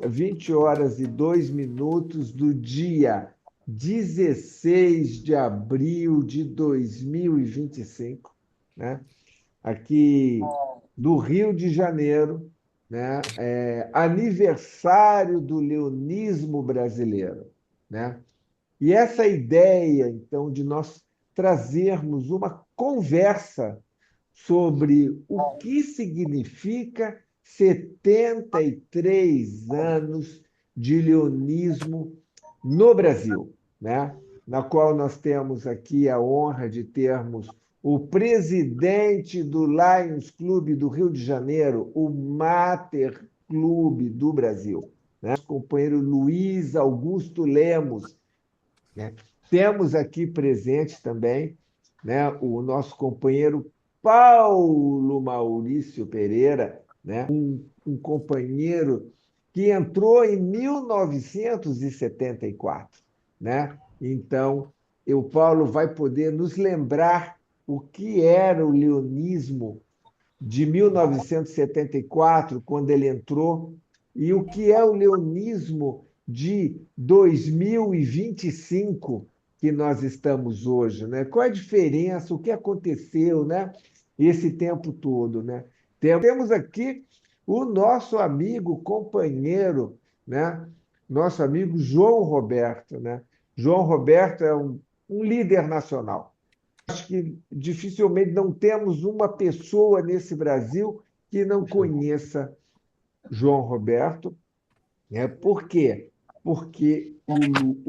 20 horas e 2 minutos do dia 16 de abril de 2025, né? Aqui do Rio de Janeiro, né? Aniversário do leonismo brasileiro, né? E essa ideia, então, de nós trazermos uma conversa sobre o que significa 73 anos de leonismo no Brasil, né? Na qual nós temos aqui a honra de termos o presidente do Lions Clube do Rio de Janeiro, o Mater Clube do Brasil, né? O companheiro Luiz Augusto Lemos, né? Temos aqui presente também, né, o nosso companheiro Paulo Maurício Pereira, né, um companheiro que entrou em 1974, né? Então, o Paulo vai poder nos lembrar o que era o leonismo de 1974, quando ele entrou, e o que é o leonismo de 2025, que nós estamos hoje, né? Qual é a diferença, o que aconteceu, né? Esse tempo todo, né? Temos aqui o nosso amigo, companheiro, né? Nosso amigo João Roberto, né? João Roberto é um líder nacional. Acho que dificilmente não temos uma pessoa nesse Brasil que não conheça João Roberto, né? Por quê? Porque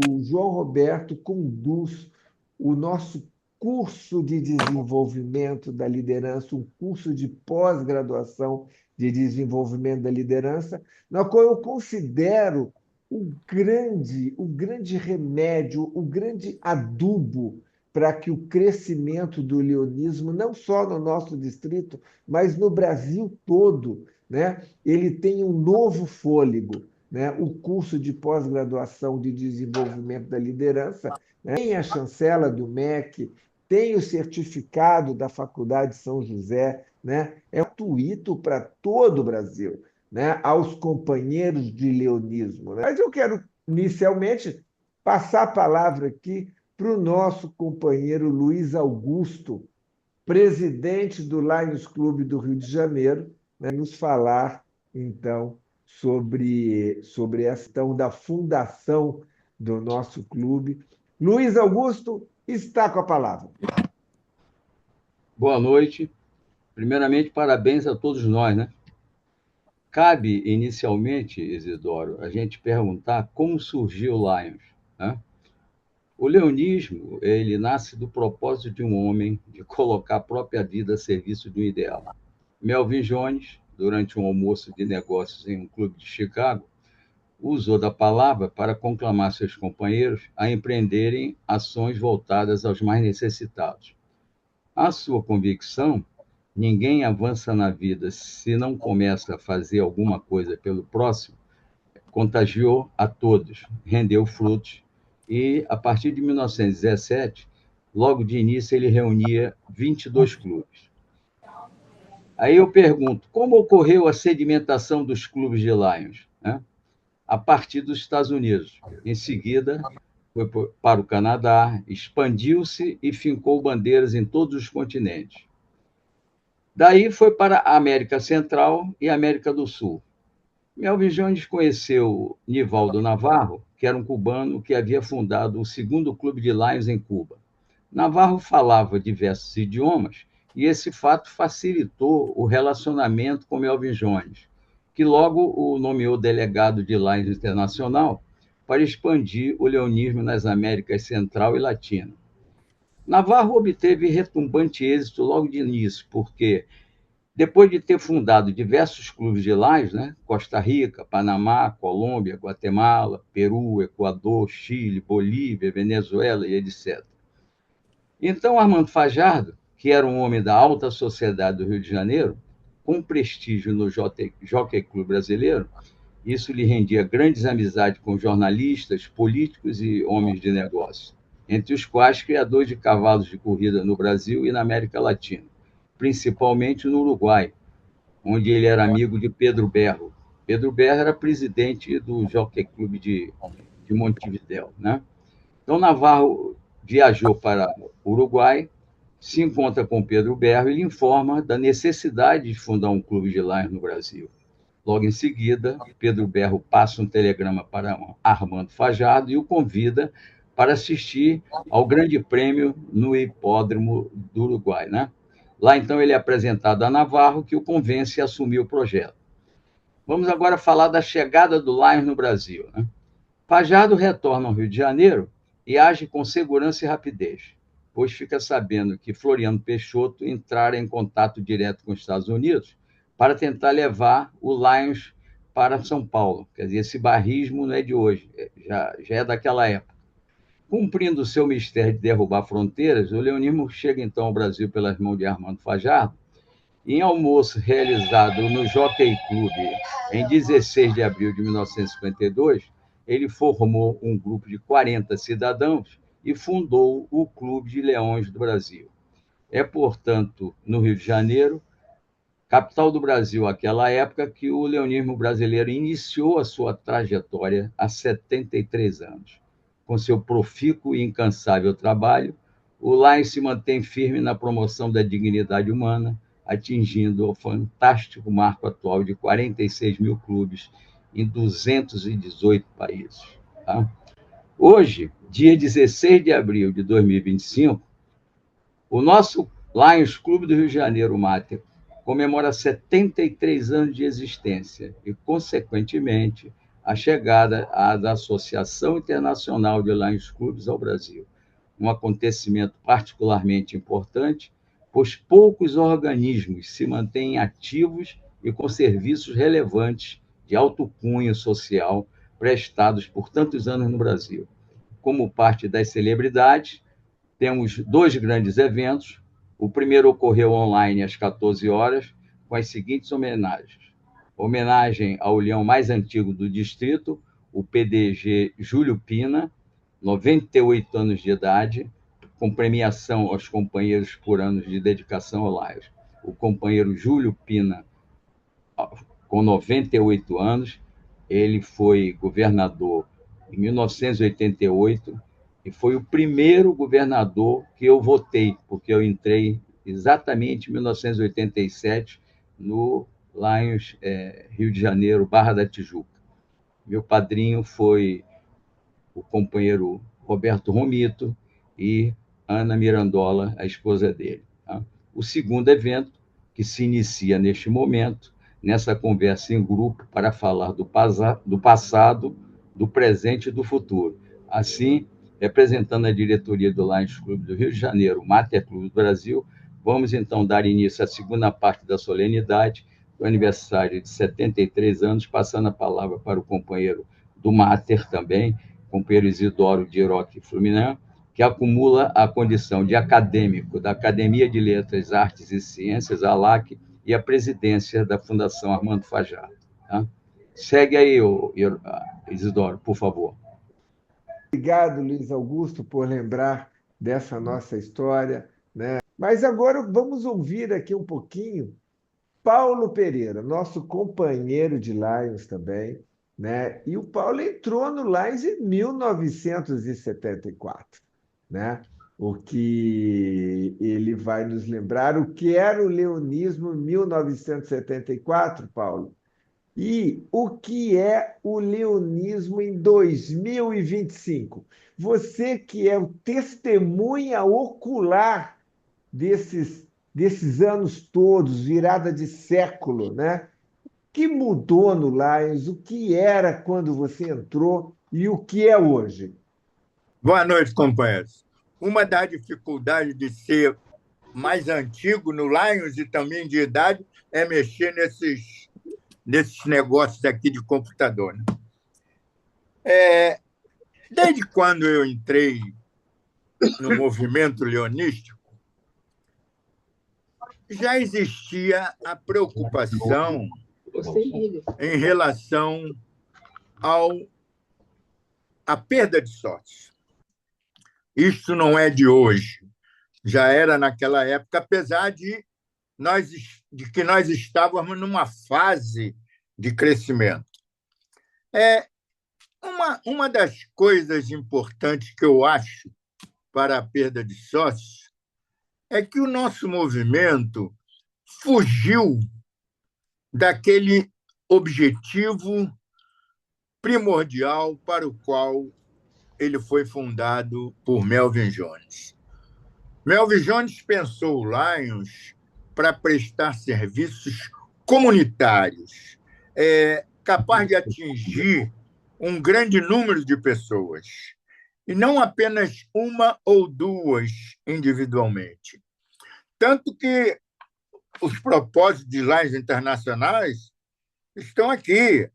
o João Roberto conduz o nosso curso de desenvolvimento da liderança, um curso de pós-graduação de desenvolvimento da liderança, na qual eu considero o grande remédio, o grande adubo para que o crescimento do leonismo, não só no nosso distrito, mas no Brasil todo, né, ele tenha um novo fôlego, né? O curso de pós-graduação de desenvolvimento da liderança, né? Tem a chancela do MEC, tem o certificado da Faculdade São José, né? É gratuito para todo o Brasil, né? Aos companheiros de leonismo, né? Mas eu quero, inicialmente, passar a palavra aqui para o nosso companheiro Luiz Augusto, presidente do Lions Clube do Rio de Janeiro, né, nos falar, então, sobre essa questão da fundação do nosso clube. Luiz Augusto está com a palavra. Boa noite. Primeiramente, parabéns a todos nós, né? Cabe, inicialmente, Isidoro, a gente perguntar como surgiu o Lions, né? O leonismo, ele nasce do propósito de um homem de colocar a própria vida a serviço de um ideal. Melvin Jones, durante um almoço de negócios em um clube de Chicago, usou da palavra para conclamar seus companheiros a empreenderem ações voltadas aos mais necessitados. A sua convicção: ninguém avança na vida se não começa a fazer alguma coisa pelo próximo, contagiou a todos, rendeu frutos e, a partir de 1917, logo de início ele reunia 22 clubes. Aí eu pergunto, como ocorreu a sedimentação dos clubes de Lions, né? A partir dos Estados Unidos. Em seguida, foi para o Canadá, expandiu-se e fincou bandeiras em todos os continentes. Daí foi para a América Central e América do Sul. Melvin Jones conheceu Nivaldo Navarro, que era um cubano que havia fundado o segundo clube de Lions em Cuba. Navarro falava diversos idiomas e esse fato facilitou o relacionamento com Melvin Jones, que logo o nomeou delegado de Lions Internacional para expandir o leonismo nas Américas Central e Latina. Navarro obteve retumbante êxito logo de início, porque depois de ter fundado diversos clubes de Lions, né, Costa Rica, Panamá, Colômbia, Guatemala, Peru, Equador, Chile, Bolívia, Venezuela e etc. Então, Armando Fajardo, que era um homem da alta sociedade do Rio de Janeiro, com prestígio no Jockey Clube brasileiro, isso lhe rendia grandes amizades com jornalistas, políticos e homens de negócio, entre os quais criadores de cavalos de corrida no Brasil e na América Latina, principalmente no Uruguai, onde ele era amigo de Pedro Berro. Pedro Berra era presidente do Jockey Clube de Montevidéu, né? Então, Navarro viajou para o Uruguai, se encontra com Pedro Berra e lhe informa da necessidade de fundar um clube de Lions no Brasil. Logo em seguida, Pedro Berro passa um telegrama para Armando Fajardo e o convida para assistir ao Grande Prêmio no Hipódromo do Uruguai, né? Lá, então, ele é apresentado a Navarro, que o convence a assumir o projeto. Vamos agora falar da chegada do Lions no Brasil, né? Fajardo retorna ao Rio de Janeiro e age com segurança e rapidez, pois fica sabendo que Floriano Peixoto entrara em contato direto com os Estados Unidos para tentar levar o Lions para São Paulo. Quer dizer, esse barrismo não é de hoje, já é daquela época. Cumprindo o seu mistério de derrubar fronteiras, o leonismo chega então ao Brasil pelas mãos de Armando Fajardo. Em almoço realizado no Jockey Club em 16 de abril de 1952, ele formou um grupo de 40 cidadãos e fundou o Clube de Leões do Brasil. É, portanto, no Rio de Janeiro, capital do Brasil àquela época, que o leonismo brasileiro iniciou a sua trajetória há 73 anos. Com seu profícuo e incansável trabalho, o Lions se mantém firme na promoção da dignidade humana, atingindo o fantástico marco atual de 46 mil clubes em 218 países. Tá? Hoje, dia 16 de abril de 2025, o nosso Lions Clube do Rio de Janeiro, Mater, comemora 73 anos de existência e, consequentemente, a chegada da Associação Internacional de Lions Clubes ao Brasil. Um acontecimento particularmente importante, pois poucos organismos se mantêm ativos e com serviços relevantes de alto cunho social prestados por tantos anos no Brasil. Como parte das celebridades, temos dois grandes eventos. O primeiro ocorreu online às 14 horas, com as seguintes homenagens. Homenagem ao leão mais antigo do distrito, o PDG Júlio Pina, 98 anos de idade, com premiação aos companheiros por anos de dedicação ao Lions. O companheiro Júlio Pina, com 98 anos, ele foi governador em 1988 e foi o primeiro governador que eu votei, porque eu entrei exatamente em 1987 no Lions, Rio de Janeiro, Barra da Tijuca. Meu padrinho foi o companheiro Roberto Romito e Ana Mirandola, a esposa dele. Tá? O segundo evento, que se inicia neste momento, nessa conversa em grupo para falar do passado, do presente e do futuro. Assim, representando a diretoria do Lions Clube do Rio de Janeiro, o Mater Clube do Brasil, vamos então dar início à segunda parte da solenidade, do aniversário de 73 anos, passando a palavra para o companheiro do Mater também, companheiro Isidoro de Iroque Fluminense, que acumula a condição de acadêmico da Academia de Letras, Artes e Ciências, ALAC, e a presidência da Fundação Armando Fajardo. Tá? Segue aí, Isidoro, por favor. Obrigado, Luiz Augusto, por lembrar dessa nossa história, né? Mas agora vamos ouvir aqui um pouquinho Paulo Pereira, nosso companheiro de Lions também, né? E o Paulo entrou no Lions em 1974, né? O que ele vai nos lembrar o que era o leonismo em 1974, Paulo, e o que é o leonismo em 2025. Você que é o testemunha ocular desses anos todos, virada de século, né? O que mudou no Lions? O que era quando você entrou e o que é hoje? Boa noite, companheiros. Uma das dificuldades de ser mais antigo no Lions e também de idade é mexer nesses negócios aqui de computador. Né? Desde quando eu entrei no movimento leonístico, já existia a preocupação em relação à perda de sócios. Isso não é de hoje, já era naquela época, apesar de que nós estávamos numa fase de crescimento. É uma das coisas importantes que eu acho para a perda de sócios é que o nosso movimento fugiu daquele objetivo primordial para o qual ele foi fundado por Melvin Jones. Melvin Jones pensou o Lions para prestar serviços comunitários, capaz de atingir um grande número de pessoas, e não apenas uma ou duas individualmente. Tanto que os propósitos de Lions internacionais estão aqui.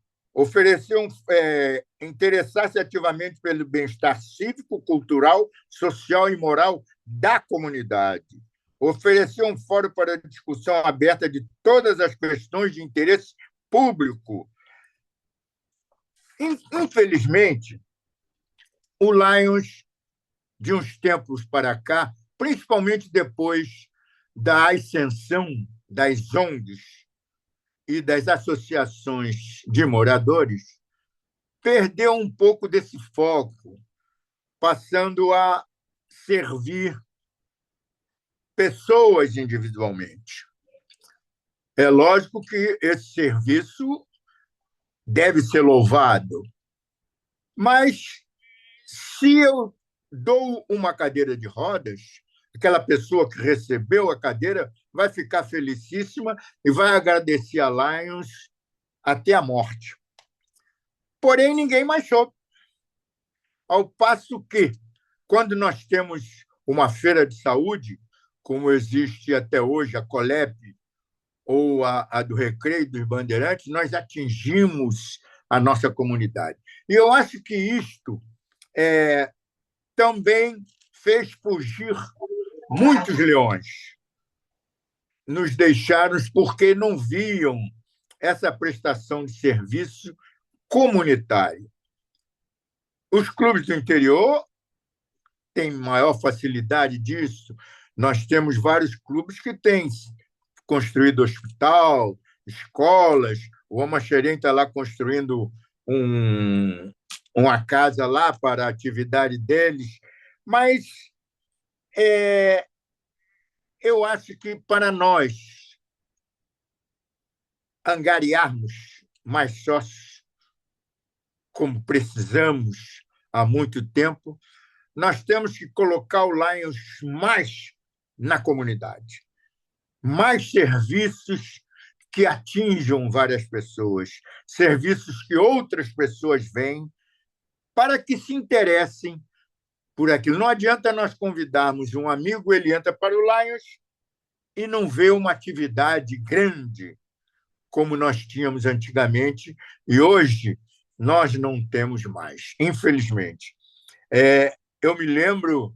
Interessar-se ativamente pelo bem-estar cívico, cultural, social e moral da comunidade. Oferecer um fórum para discussão aberta de todas as questões de interesse público. Infelizmente, o Lions, de uns tempos para cá, principalmente depois da ascensão das ONGs e das associações de moradores, perdeu um pouco desse foco, passando a servir pessoas individualmente. É lógico que esse serviço deve ser louvado, mas se eu dou uma cadeira de rodas, aquela pessoa que recebeu a cadeira vai ficar felicíssima e vai agradecer a Lions até a morte. Porém, ninguém mais soube. Ao passo que, quando nós temos uma feira de saúde, como existe até hoje a Colep ou a do Recreio dos Bandeirantes, nós atingimos a nossa comunidade. E eu acho que isto também fez fugir muitos leões. Nos deixaram porque não viam essa prestação de serviço comunitário. Os clubes do interior têm maior facilidade disso. Nós temos vários clubes que têm construído hospital, escolas. O Amaxerém está lá construindo uma casa lá para a atividade deles. Mas eu acho que para nós angariarmos mais sócios, como precisamos há muito tempo, nós temos que colocar o Lions mais na comunidade, mais serviços que atinjam várias pessoas, serviços que outras pessoas veem, para que se interessem por aquilo. Não adianta nós convidarmos um amigo, ele entra para o Lions e não vê uma atividade grande como nós tínhamos antigamente, e hoje nós não temos mais, infelizmente. Eu me lembro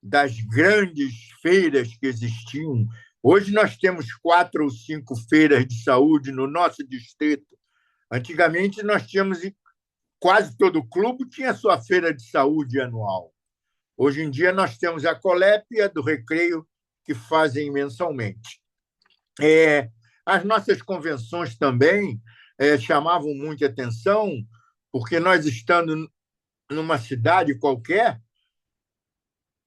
das grandes feiras que existiam. Hoje nós temos 4 ou 5 feiras de saúde no nosso distrito. Antigamente nós tínhamos, quase todo clube tinha sua feira de saúde anual. Hoje em dia nós temos a Colep e a do Recreio, que fazem mensalmente. As nossas convenções também chamavam muita atenção, porque nós, estando numa cidade qualquer,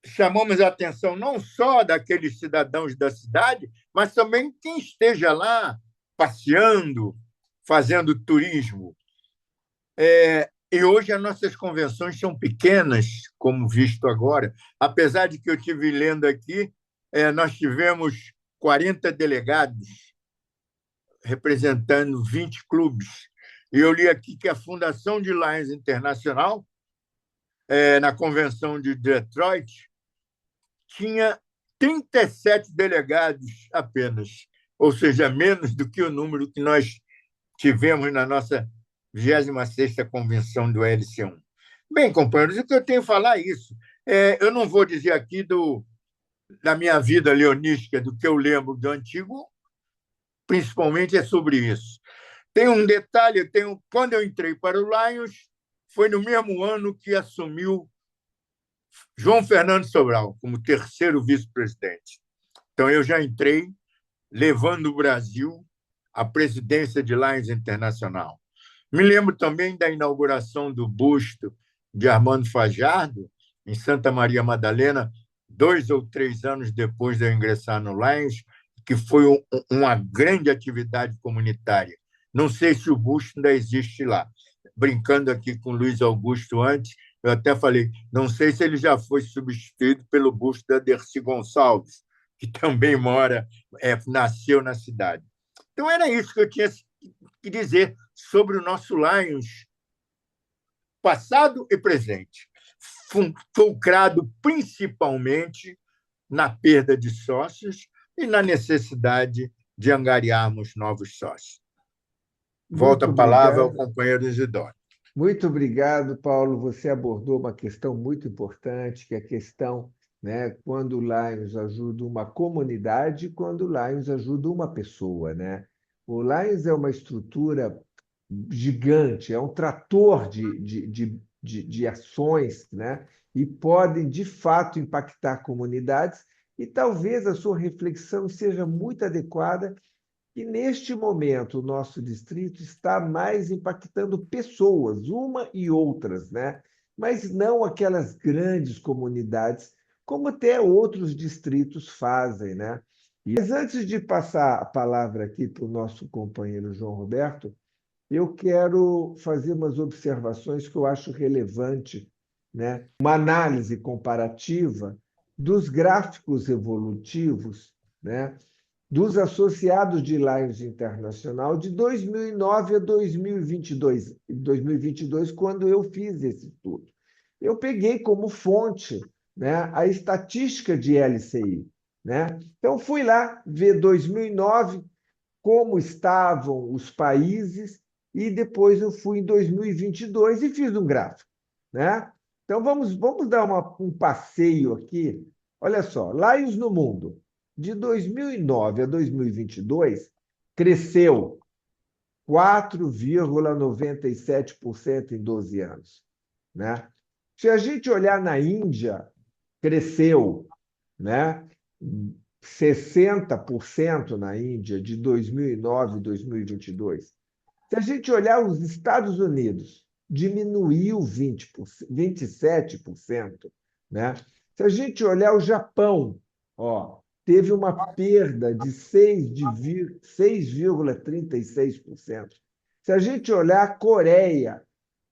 chamamos a atenção não só daqueles cidadãos da cidade, mas também quem esteja lá passeando, fazendo turismo. E hoje as nossas convenções são pequenas, como visto agora, apesar de que eu estive lendo aqui, nós tivemos 40 delegados representando 20 clubes. E eu li aqui que a Fundação de Lions Internacional, na Convenção de Detroit, tinha 37 delegados apenas, ou seja, menos do que o número que nós tivemos na nossa 26ª Convenção do LC1. Bem, companheiros, o que eu tenho a falar é isso. Eu não vou dizer aqui da minha vida leonística, do que eu lembro do antigo, principalmente é sobre isso. Tem um detalhe, quando eu entrei para o Lions, foi no mesmo ano que assumiu João Fernando Sobral como terceiro vice-presidente. Então, eu já entrei levando o Brasil a presidência de Lions Internacional. Me lembro também da inauguração do busto de Armando Fajardo, em Santa Maria Madalena, 2 ou 3 anos depois de eu ingressar no Lions, que foi uma grande atividade comunitária. Não sei se o busto ainda existe lá. Brincando aqui com o Luiz Augusto antes, eu até falei, não sei se ele já foi substituído pelo busto da Dercy Gonçalves, que também nasceu na cidade. Então, era isso que eu tinha que dizer sobre o nosso Lions passado e presente, fulcrado principalmente na perda de sócios e na necessidade de angariarmos novos sócios. Volto a palavra ao companheiro Isidoro. Muito obrigado, Paulo. Você abordou uma questão muito importante, que é a questão, né, quando o Lions ajuda uma comunidade e quando o Lions ajuda uma pessoa, né? O Lions é uma estrutura gigante, é um trator de ações, né? E podem, de fato, impactar comunidades, e talvez a sua reflexão seja muito adequada, e neste momento o nosso distrito está mais impactando pessoas, uma e outras, né? Mas não aquelas grandes comunidades, como até outros distritos fazem, né? Mas antes de passar a palavra aqui para o nosso companheiro João Roberto, eu quero fazer umas observações que eu acho relevante, né? Uma análise comparativa dos gráficos evolutivos, né? Dos associados de Lions Internacional de 2009 a 2022, quando eu fiz esse estudo. Eu peguei como fonte, né, a estatística de LCI, né? Então, fui lá ver 2009, como estavam os países, e depois eu fui em 2022 e fiz um gráfico, né? Então, vamos dar um passeio aqui. Olha só, Lions no mundo. De 2009 a 2022, cresceu 4,97% em 12 anos, né? Se a gente olhar na Índia, cresceu, né? 60% na Índia de 2009 a 2022. Se a gente olhar os Estados Unidos, diminuiu 27%, né? Se a gente olhar o Japão, teve uma perda de 6,36%. Se a gente olhar a Coreia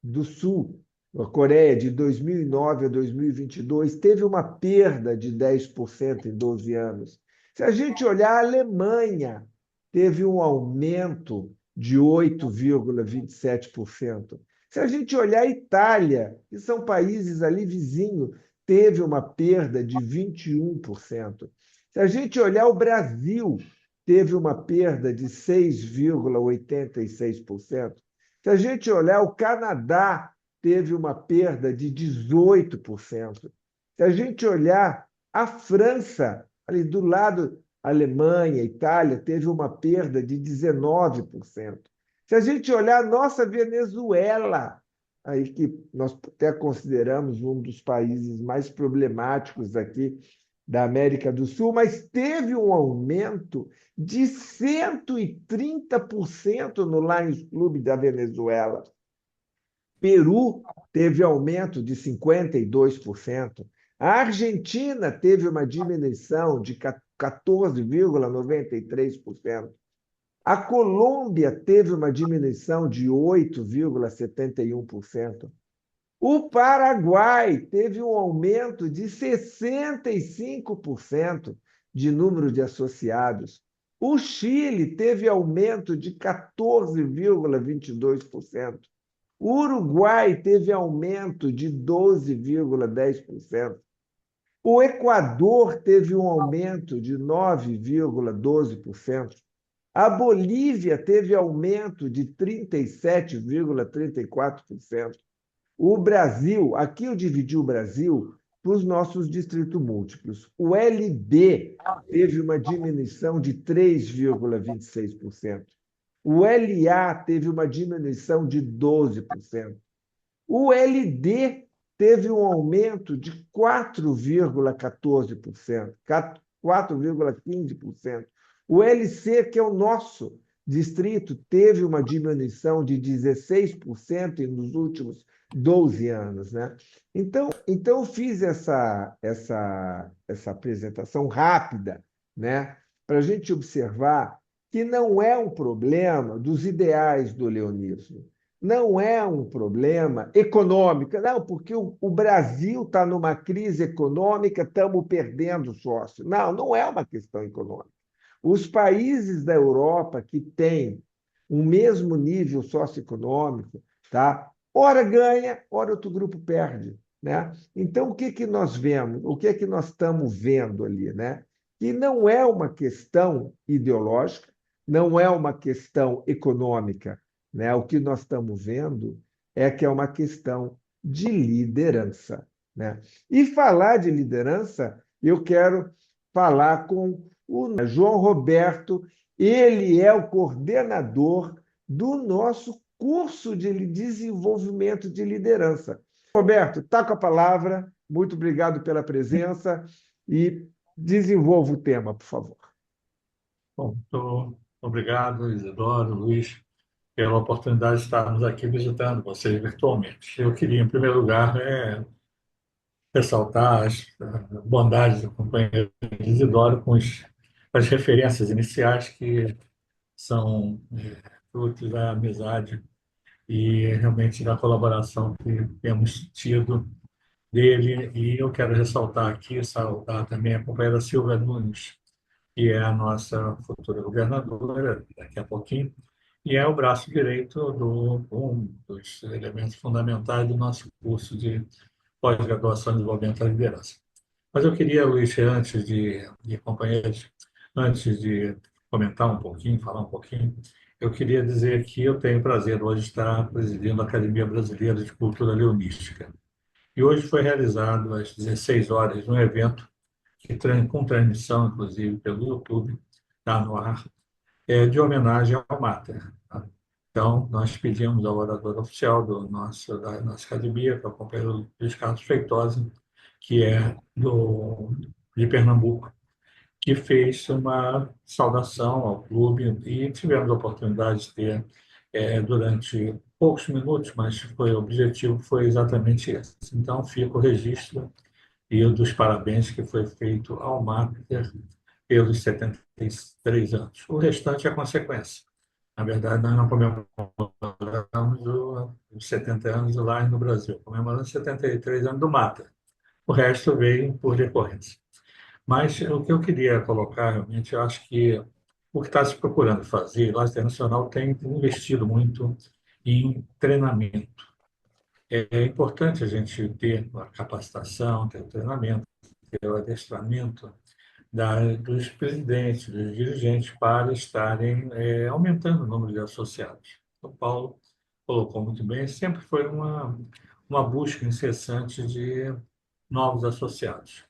do Sul, a Coreia de 2009 a 2022, teve uma perda de 10% em 12 anos. Se a gente olhar a Alemanha, teve um aumento de 8,27%. Se a gente olhar a Itália, que são países ali vizinhos, teve uma perda de 21%. Se a gente olhar o Brasil, teve uma perda de 6,86%. Se a gente olhar o Canadá, teve uma perda de 18%. Se a gente olhar a França, ali do lado, Alemanha, Itália, teve uma perda de 19%. Se a gente olhar a nossa Venezuela, aí que nós até consideramos um dos países mais problemáticos aqui da América do Sul, mas teve um aumento de 130% no Lions Clube da Venezuela. Peru teve aumento de 52%. A Argentina teve uma diminuição de 14,93%. A Colômbia teve uma diminuição de 8,71%. O Paraguai teve um aumento de 65% de número de associados. O Chile teve aumento de 14,22%. O Uruguai teve aumento de 12,10%. O Equador teve um aumento de 9,12%. A Bolívia teve aumento de 37,34%. O Brasil, aqui eu dividi o Brasil para os nossos distritos múltiplos. O LB teve uma diminuição de 3,26%. O LA teve uma diminuição de 12%. O LD teve um aumento de 4,14%, 4,15%. O LC, que é o nosso, distrito teve uma diminuição de 16% nos últimos 12 anos, né? Então eu fiz essa apresentação rápida, né, para a gente observar que não é um problema dos ideais do leonismo, não é um problema econômico, não, porque o Brasil está numa crise econômica, estamos perdendo sócio. Não, não é uma questão econômica. Os países da Europa que têm o mesmo nível socioeconômico, tá? Ora ganha, ora outro grupo perde, né? Então, o que que nós vemos? O que é que nós estamos vendo ali, né? Que não é uma questão ideológica, não é uma questão econômica, né? O que nós estamos vendo é que é uma questão de liderança, né? E falar de liderança, eu quero falar com o João Roberto, ele é o coordenador do nosso curso de desenvolvimento de liderança. Roberto, está com a palavra. Muito obrigado pela presença e desenvolva o tema, por favor. Bom, muito obrigado, Isidoro, Luiz, pela oportunidade de estarmos aqui visitando vocês virtualmente. Eu queria, em primeiro lugar, ressaltar as bondades do companheiro Isidoro com as referências iniciais que são frutos da amizade e realmente da colaboração que temos tido dele. E eu quero ressaltar aqui, saudar também a companheira Silvia Nunes, que é a nossa futura governadora, daqui a pouquinho, e é o braço direito um dos elementos fundamentais do nosso curso de pós-graduação em desenvolvimento da liderança. Mas eu queria, Luiz, companheiros, antes de comentar um pouquinho, falar um pouquinho, eu queria dizer que eu tenho o prazer hoje de estar presidindo a Academia Brasileira de Cultura Leonística. E hoje foi realizado às 16 horas um evento com transmissão, inclusive, pelo YouTube, está no ar, de homenagem ao Mater. Tá? Então, nós pedimos ao orador oficial da nossa academia, que é o companheiro Luiz Carlos Feitosa, que é de Pernambuco, que fez uma saudação ao clube e tivemos a oportunidade de ter, durante poucos minutos, mas o objetivo foi exatamente esse. Então, fica o registro e dos parabéns que foi feito ao Mater pelos 73 anos. O restante é consequência. Na verdade, nós não comemoramos os 70 anos lá no Brasil, comemoramos 73 anos do Mater. O resto veio por decorrência. Mas o que eu queria colocar, realmente, eu acho que o que está se procurando fazer, a Internacional tem investido muito em treinamento. É importante a gente ter a capacitação, ter o treinamento, ter o adestramento dos presidentes, dos dirigentes, para estarem aumentando o número de associados. O Paulo colocou muito bem, sempre foi uma busca incessante de novos associados.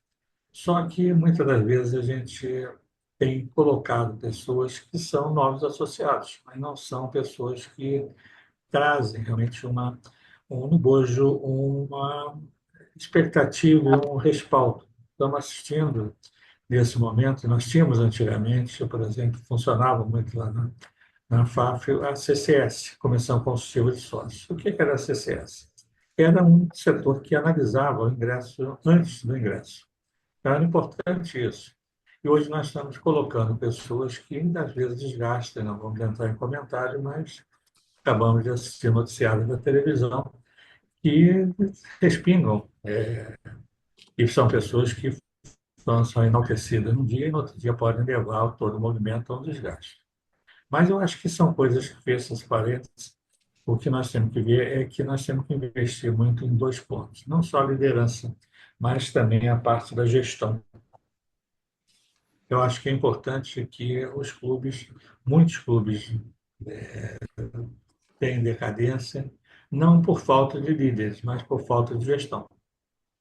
Só que, muitas das vezes, a gente tem colocado pessoas que são novos associados, mas não são pessoas que trazem realmente um bojo, uma expectativa, um respaldo. Estamos assistindo nesse momento, nós tínhamos antigamente, por exemplo, funcionava muito lá na FAF, a CCS, Comissão Consultiva de Sócios. O que era a CCS? Era um setor que analisava o ingresso antes do ingresso. Então, era importante isso. E hoje nós estamos colocando pessoas que, às vezes, desgastam, não vamos entrar em comentário, mas acabamos de assistir noticiários da televisão que respingam, e são pessoas que são enaltecidas num dia e no outro dia podem levar todo o movimento a um desgaste. Mas eu acho que são coisas que, fecham esses parênteses, o que nós temos que ver é que nós temos que investir muito em dois pontos, não só a liderança, mas também a parte da gestão. Eu acho que é importante que os clubes, muitos clubes, têm decadência, não por falta de líderes, mas por falta de gestão.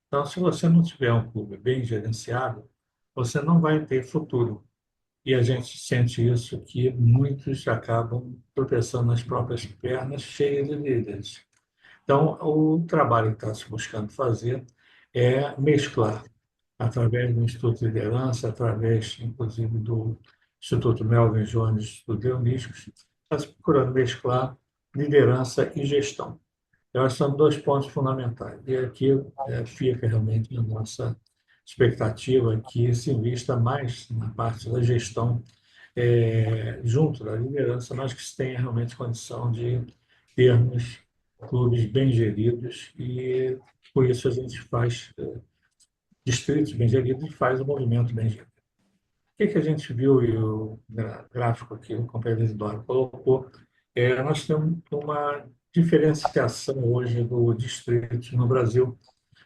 Então, se você não tiver um clube bem gerenciado, você não vai ter futuro. E a gente sente isso, que muitos acabam tropeçando nas próprias pernas, cheias de líderes. Então, o trabalho que está se buscando fazer é mesclar, através do Instituto de Liderança, através, inclusive, Instituto Melvin Jones, Instituto Dionísicos, está se procurando mesclar liderança e gestão. Eu acho que são dois pontos fundamentais. E aqui fica realmente a nossa expectativa que se invista mais na parte da gestão junto da liderança, mas que se tenha realmente condição de termos clubes bem geridos e, por isso, a gente faz distritos bem geridos e faz o movimento bem gerido. O que a gente viu, e o gráfico aqui, o companheiro Isidoro colocou, nós temos uma diferenciação hoje do distrito no Brasil,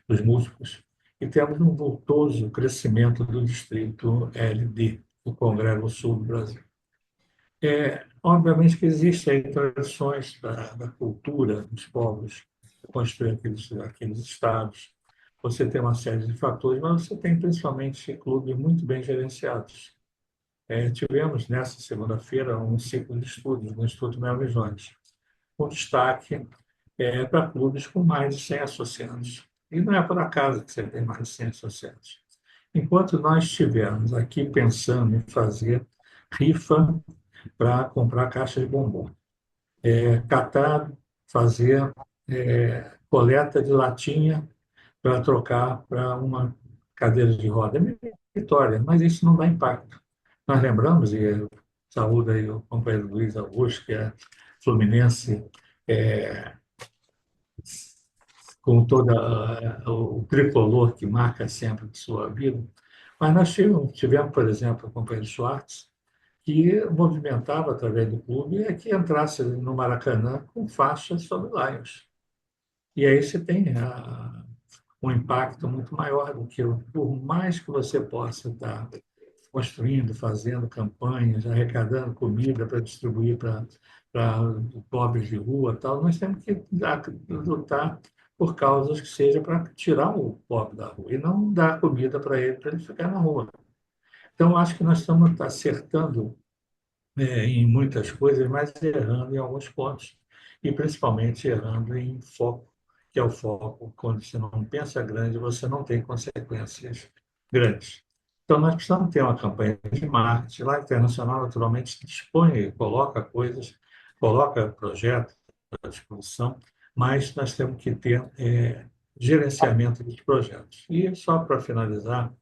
dos múltiplos, e temos um vultoso crescimento do distrito LD, o Congresso Sul do Brasil. Obviamente que existem aí tradições da cultura dos povos construir aqueles estados. Você tem uma série de fatores, mas você tem principalmente clubes muito bem gerenciados. Tivemos nessa segunda-feira um ciclo de estudos no Instituto Melvin Jones, com destaque para clubes com mais de 100 associados. E não é por acaso que você tem mais de 100 associados. Enquanto nós estivermos aqui pensando em fazer rifa para comprar caixa de bombom, catar, fazer coleta de latinha para trocar para uma cadeira de roda. É vitória, mas isso não dá impacto. Nós lembramos, e eu saúdo aí o companheiro Luiz Augusto, que é fluminense, com todo o tricolor que marca sempre de sua vida, mas nós tivemos, por exemplo, o companheiro Schwartz, que movimentava através do clube que entrasse no Maracanã com faixas sobre Lions. E aí você tem um impacto muito maior do que, por mais que você possa estar construindo, fazendo campanhas, arrecadando comida para distribuir para pobres de rua, tal, nós temos que lutar por causas que seja para tirar o pobre da rua e não dar comida para ele ficar na rua. Então, acho que nós estamos acertando em muitas coisas, mas errando em alguns pontos, e principalmente errando em foco, que é o foco, quando você não pensa grande, você não tem consequências grandes. Então, nós precisamos ter uma campanha de marketing. Lá, internacional, naturalmente, dispõe, coloca coisas, coloca projetos à disposição, mas nós temos que ter gerenciamento dos projetos. E só para finalizar,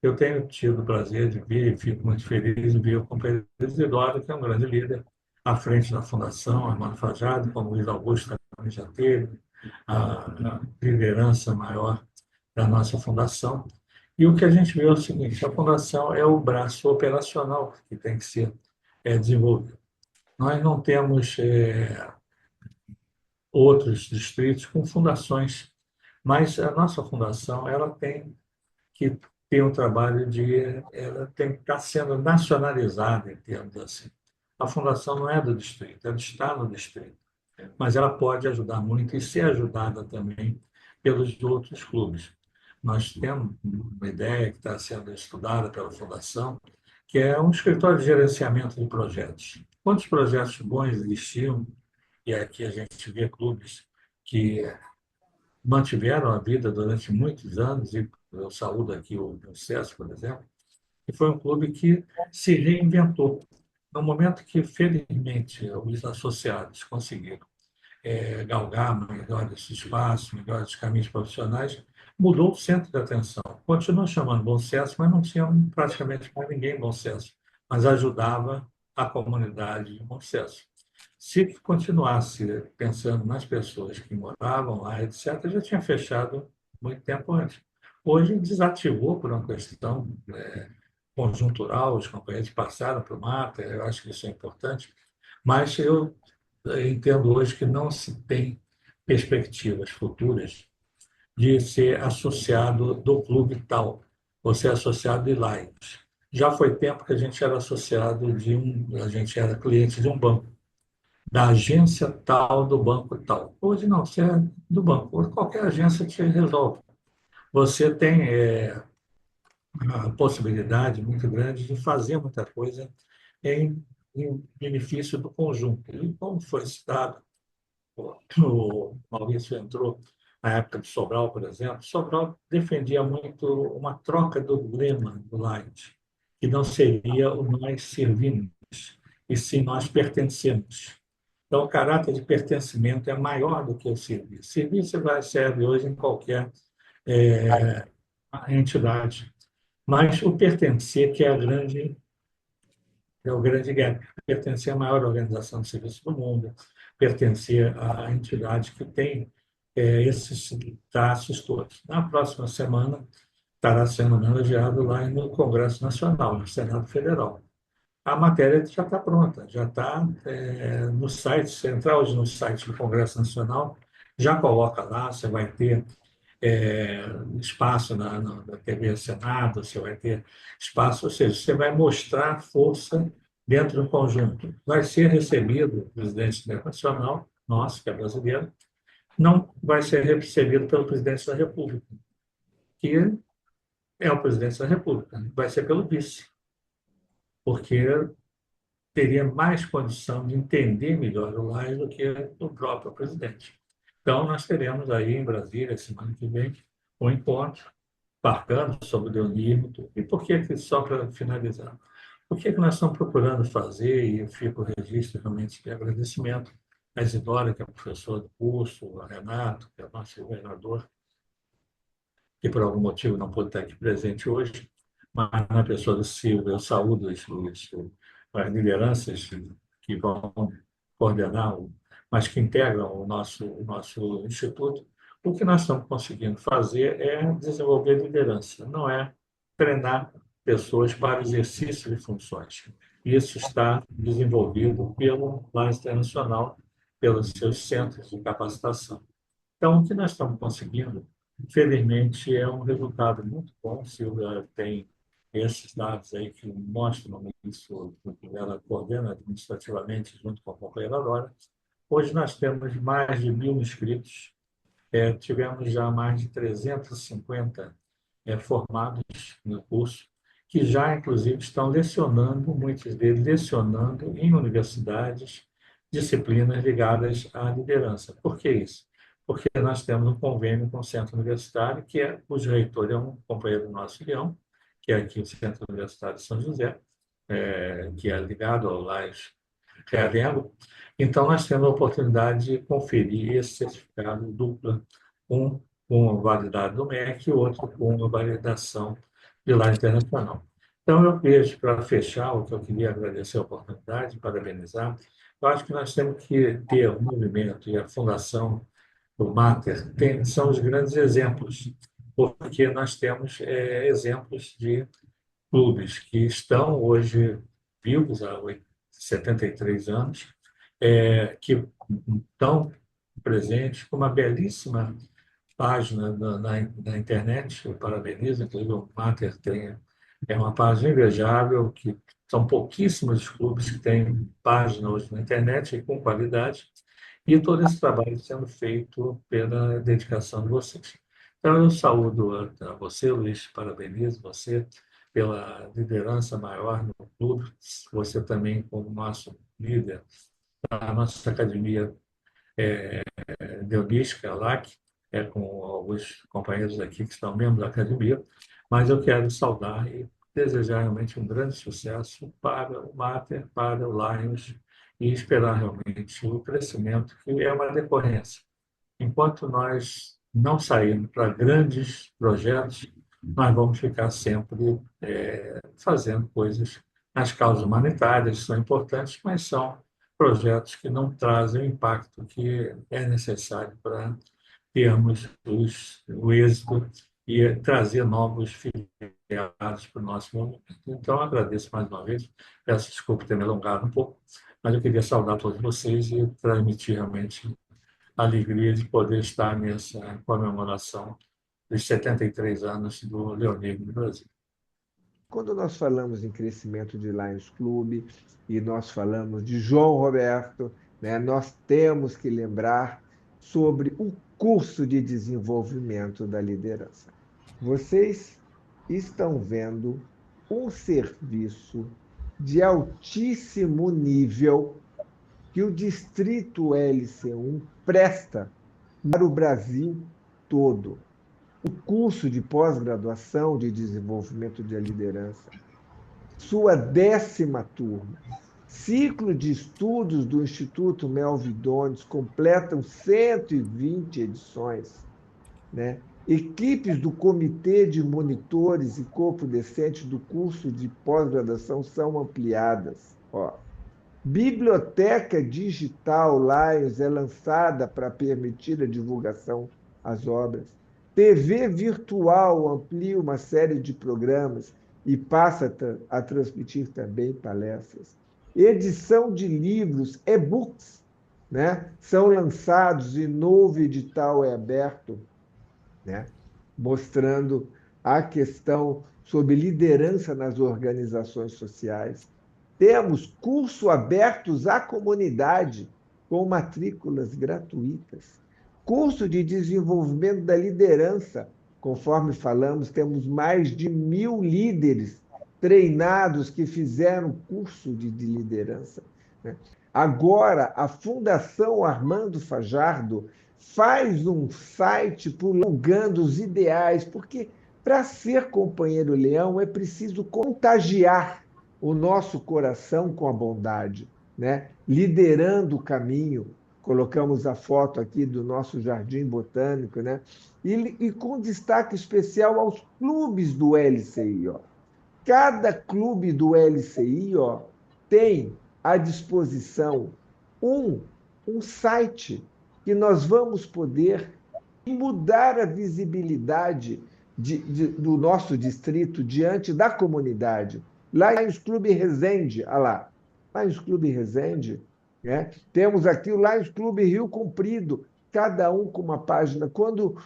eu tenho tido o prazer de ver, e fico muito feliz de ver o companheiro Isidoro, que é um grande líder, à frente da Fundação Armando Fajardo, como o Luiz Augusto também já teve, a liderança maior da nossa fundação. E o que a gente vê é o seguinte: a fundação é o braço operacional que tem que ser desenvolvido. Nós não temos outros distritos com fundações, mas a nossa fundação ela tem que ter um trabalho ela tem que estar sendo nacionalizada, em termos assim. A fundação não é do distrito, é do estado do distrito, mas ela pode ajudar muito e ser ajudada também pelos outros clubes. Nós temos uma ideia que está sendo estudada pela fundação, que é um escritório de gerenciamento de projetos. Quantos projetos bons existiam, e aqui a gente vê clubes que mantiveram a vida durante muitos anos, e eu saúdo aqui o Sucesso, por exemplo, que foi um clube que se reinventou. No momento que, felizmente, os associados conseguiram galgar melhores espaços, melhores caminhos profissionais, mudou o centro de atenção. Continuou chamando Bom Sucesso, mas não tinha praticamente mais ninguém em Bom Sucesso, mas ajudava a comunidade de Bom Sucesso. Se continuasse pensando nas pessoas que moravam lá, etc., já tinha fechado muito tempo antes. Hoje desativou por uma questão conjuntural, os companheiros passaram para o mata, eu acho que isso é importante, mas eu entendo hoje que não se tem perspectivas futuras de ser associado do clube tal, ou ser associado de Lions. Já foi tempo que a gente era associado a gente era cliente de um banco, da agência tal, do banco tal. Hoje não, você é do banco, qualquer agência te resolve. Você tem a possibilidade muito grande de fazer muita coisa em benefício do conjunto. E como foi citado, o Maurício entrou na época de Sobral, por exemplo. Sobral defendia muito uma troca do lema do Light, que não seria o nós servimos, e sim nós pertencemos. Então, o caráter de pertencimento é maior do que o serviço. Serviço serve hoje em qualquer entidade, mas o pertencer que é o grande gap. Pertencer à maior organização de serviço do mundo, pertencer à entidade que tem esses traços todos. Na próxima semana, estará sendo homenageado lá no Congresso Nacional, no Senado Federal. A matéria já está pronta, já está no site central, no site do Congresso Nacional, já coloca lá, você vai ter espaço na TV Senado, você vai ter espaço, ou seja, você vai mostrar força dentro do conjunto. Vai ser recebido o presidente internacional, nosso, que é brasileiro, não vai ser recebido pelo presidente da República, que é o presidente da República, vai ser pelo vice, porque teria mais condição de entender melhor o Lage do que o próprio presidente. Então, nós teremos aí em Brasília, semana que vem, um encontro marcando sobre o leonímetro. E por que, só para finalizar, o que nós estamos procurando fazer, e eu fico o registro realmente de agradecimento a Isidora, que é professora do curso, a Renato, que é o nosso governador, que por algum motivo não pôde estar aqui presente hoje, mas na pessoa do Silvio, eu saúdo as lideranças que vão coordenar, mas que integram o nosso instituto. O que nós estamos conseguindo fazer é desenvolver liderança, não é treinar pessoas para exercício de funções. Isso está desenvolvido pelo Plano Internacional, pelos seus centros de capacitação. Então, o que nós estamos conseguindo, felizmente, é um resultado muito bom. Silvia tem esses dados aí que mostram isso, ela coordena administrativamente junto com a companheira Dora. Hoje nós temos mais de 1.000 inscritos, tivemos já mais de 350 formados no curso, que já, inclusive, estão lecionando, muitos deles lecionando em universidades, disciplinas ligadas à liderança. Por que isso? Porque nós temos um convênio com o Centro Universitário, cujo reitor é um companheiro nosso, Leão, que é aqui o Centro Universitário de São José, que é ligado ao Lage Realengo. Então, nós temos a oportunidade de conferir esse certificado dupla, um com a validade do MEC e outro com a validação de Lage Internacional. Então, eu vejo, para fechar, o que eu queria agradecer a oportunidade, parabenizar, eu acho que nós temos que ter o movimento e a fundação do Mater são os grandes exemplos, porque nós temos exemplos de clubes que estão hoje vivos há 73 anos, que estão presentes com uma belíssima página na internet. Eu parabenizo, inclusive o Mater tem uma página invejável, que são pouquíssimos os clubes que têm página hoje na internet e com qualidade, e todo esse trabalho sendo feito pela dedicação de vocês. Então, eu saúdo a você, Luiz, parabenizo você pela liderança maior no clube, você também como nosso líder da nossa academia Deonística, a LAC, com alguns companheiros aqui que estão membros da academia, mas eu quero saudar e desejar realmente um grande sucesso para o Mater, para o Lions, e esperar realmente o crescimento, que é uma decorrência. Enquanto nós não sairmos para grandes projetos, nós vamos ficar sempre fazendo coisas. As causas humanitárias são importantes, mas são projetos que não trazem o impacto que é necessário para termos o êxito e trazer novos filiados para o nosso movimento. Então, agradeço mais uma vez, peço desculpa por ter me alongado um pouco, mas eu queria saudar todos vocês e transmitir realmente a alegria de poder estar nessa comemoração dos 73 anos do Leonegro no Brasil. Quando nós falamos em crescimento de Lions Clube e nós falamos de João Roberto, né, nós temos que lembrar sobre o curso de desenvolvimento da liderança. Vocês estão vendo um serviço de altíssimo nível que o Distrito LC1 presta para o Brasil todo. O curso de pós-graduação de desenvolvimento de liderança sua 10ª turma. Ciclo de estudos do Instituto Melvin Dones completam 120 edições, né? Equipes do Comitê de Monitores e Corpo Docente do curso de pós-graduação são ampliadas. Ó. Biblioteca digital Lions é lançada para permitir a divulgação às obras. TV virtual amplia uma série de programas e passa a transmitir também palestras. Edição de livros, e-books, né? São lançados e novo edital é aberto, né? Mostrando a questão sobre liderança nas organizações sociais. Temos cursos abertos à comunidade, com matrículas gratuitas. Curso de desenvolvimento da liderança. Conforme falamos, temos mais de 1.000 líderes treinados que fizeram curso de liderança, né? Agora, a Fundação Armando Fajardo faz um site prolongando os ideais, porque para ser companheiro leão é preciso contagiar o nosso coração com a bondade, né? Liderando o caminho. Colocamos a foto aqui do nosso jardim botânico, né? E com destaque especial aos clubes do LCI. Ó. Cada clube do LCI tem à disposição um site que nós vamos poder mudar a visibilidade do nosso distrito diante da comunidade. Lions Clube Resende, olha lá, Lions Clube Resende, né? Temos aqui o Lions Clube Rio Comprido, cada um com uma página. Quando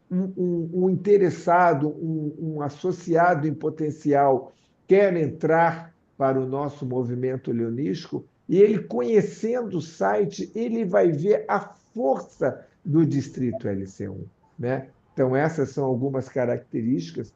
um interessado, um associado em potencial quer entrar para o nosso movimento leonístico, e ele, conhecendo o site, ele vai ver a força do Distrito LC1, né? Então, essas são algumas características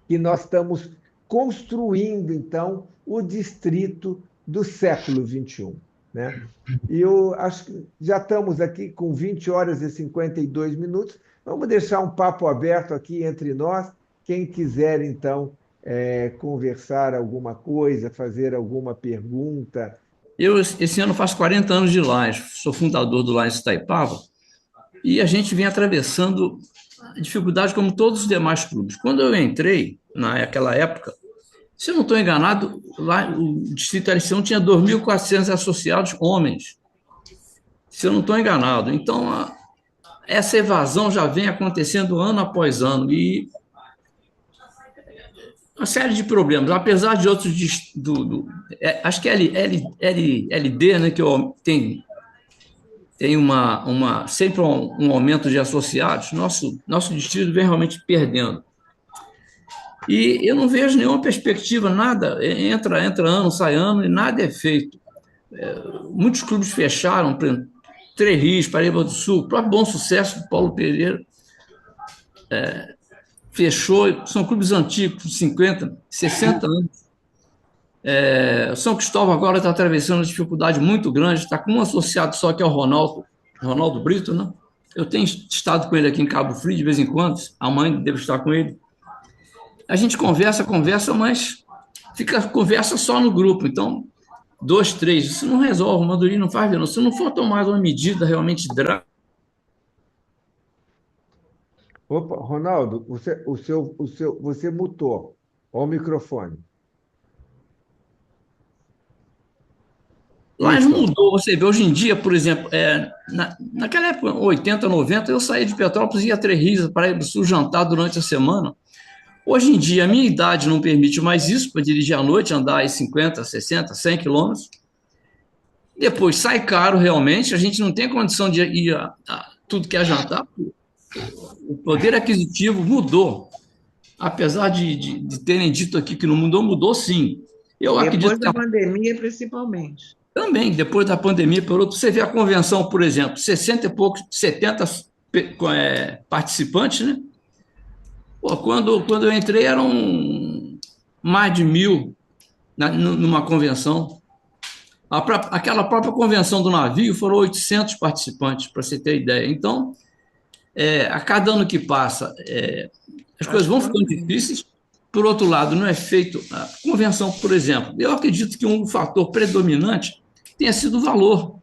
que nós estamos construindo, então, o distrito do século XXI, né? E eu acho que já estamos aqui com 20 horas e 52 minutos. Vamos deixar um papo aberto aqui entre nós. Quem quiser, então, conversar alguma coisa, fazer alguma pergunta. Eu, esse ano, faço 40 anos de Lions, sou fundador do Lions Itaipava, e a gente vem atravessando dificuldades como todos os demais clubes. Quando eu entrei, naquela época, se eu não estou enganado, lá o Distrito LC1 tinha 2.400 associados homens, se eu não estou enganado. Então, essa evasão já vem acontecendo ano após ano, e uma série de problemas, apesar de outros, acho que é LD, né, que tem sempre um aumento de associados, nosso distrito vem realmente perdendo. E eu não vejo nenhuma perspectiva, nada, entra ano, sai ano, e nada é feito. Muitos clubes fecharam, Três Rios, Paraíba do Sul, o próprio Bom Sucesso do Paulo Pereira fechou, são clubes antigos, 50, 60 anos. São Cristóvão agora está atravessando uma dificuldade muito grande, está com um associado só, que é o Ronaldo Brito, né? Eu tenho estado com ele aqui em Cabo Frio de vez em quando, amanhã devo estar com ele. A gente conversa, mas conversa só no grupo. Então, 2, 3, isso não resolve, o Madureira não faz, não. Se não for tomar uma medida realmente drástica. Opa, Ronaldo, você mutou. Olha o microfone. Lá mudou, você vê, hoje em dia, por exemplo, naquela época, 80, 90, eu saía de Petrópolis e ia a Três Rios, Paraíba do Sul, jantar durante a semana. Hoje em dia, a minha idade não permite mais isso, para dirigir à noite, andar aí 50, 60, 100 quilômetros. Depois, sai caro realmente, a gente não tem condição de ir a tudo que é jantar. O poder aquisitivo mudou. Apesar de terem dito aqui que não mudou, mudou sim. Eu acredito depois da pandemia, principalmente. Também, depois da pandemia, você vê a convenção, por exemplo, 60 e poucos, 70 participantes, né? Pô, quando eu entrei, eram mais de 1.000 numa convenção. Aquela própria convenção do navio foram 800 participantes, para você ter ideia. Então, a cada ano que passa, as coisas vão ficando difíceis, por outro lado, não é feito a convenção, por exemplo. Eu acredito que um fator predominante tenha sido o valor.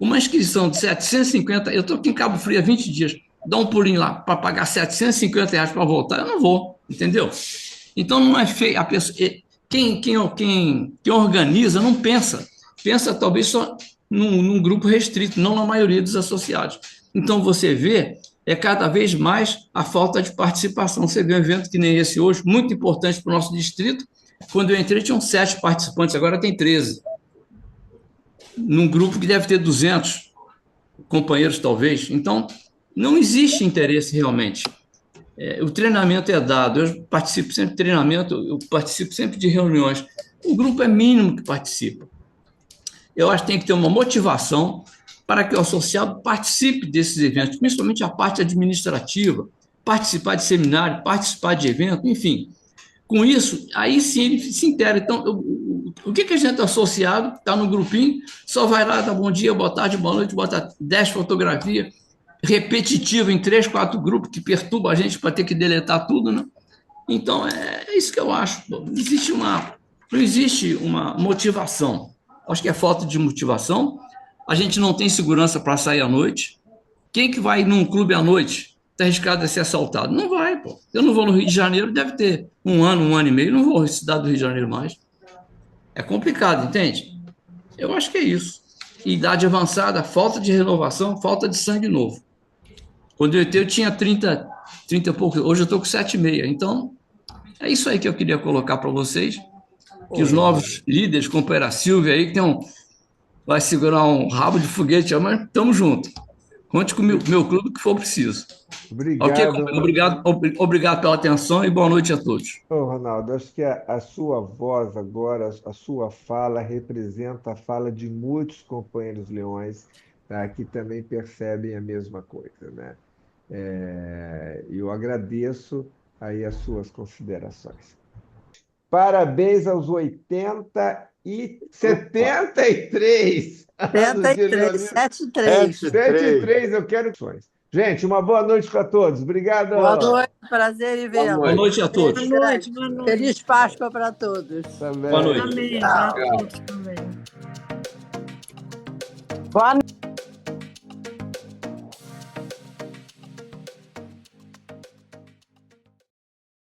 Uma inscrição de 750, eu estou aqui em Cabo Frio há 20 dias, dá um pulinho lá para pagar R$ 750 para voltar, eu não vou, entendeu? Então não é feio. A pessoa, quem organiza não pensa talvez só num grupo restrito, não na maioria dos associados. Então você vê cada vez mais a falta de participação. Você vê um evento que nem esse hoje, muito importante para o nosso distrito. Quando eu entrei, tinham 7 participantes, agora tem 13. Num grupo que deve ter 200 companheiros, talvez. Então, não existe interesse realmente. O treinamento é dado, eu participo sempre de treinamento, eu participo sempre de reuniões. O grupo é mínimo que participa. Eu acho que tem que ter uma motivação para que o associado participe desses eventos, principalmente a parte administrativa, participar de seminário, participar de evento, enfim. Com isso, aí sim ele se inteira. Então, o que a gente associado, está no grupinho, só vai lá, dá bom dia, boa tarde, boa noite, bota 10 fotografias, repetitiva em 3, 4 grupos, que perturba a gente para ter que deletar tudo, né? Então, é isso que eu acho. Não existe uma motivação. Acho que é falta de motivação. A gente não tem segurança para sair à noite. Quem que vai num clube à noite está arriscado a ser assaltado? Não vai, pô. Eu não vou no Rio de Janeiro, deve ter um ano e meio, não vou à cidade do Rio de Janeiro mais. É complicado, entende? Eu acho que é isso. Idade avançada, falta de renovação, falta de sangue novo. Quando eu entrei, eu tinha 30 e pouco, hoje eu estou com 7,5. Então, é isso aí que eu queria colocar para vocês, que os novos líderes, como a Silvia aí, que vai segurar um rabo de foguete, mas estamos juntos. Conte com o meu clube que for preciso. Obrigado. Okay, obrigado pela atenção e boa noite a todos. Ronaldo, acho que a sua voz agora, a sua fala representa a fala de muitos companheiros leões, tá, que também percebem a mesma coisa, né? Eu agradeço aí as suas considerações. Parabéns aos 80 e 73 anos de leonismo. 73, eu quero. Gente, uma boa noite para todos. Obrigado. Boa noite, prazer em vê-lo. Boa noite a todos. Boa noite, boa noite. Feliz Páscoa para todos. Também. Boa noite. Amém. Para todos também. Boa noite.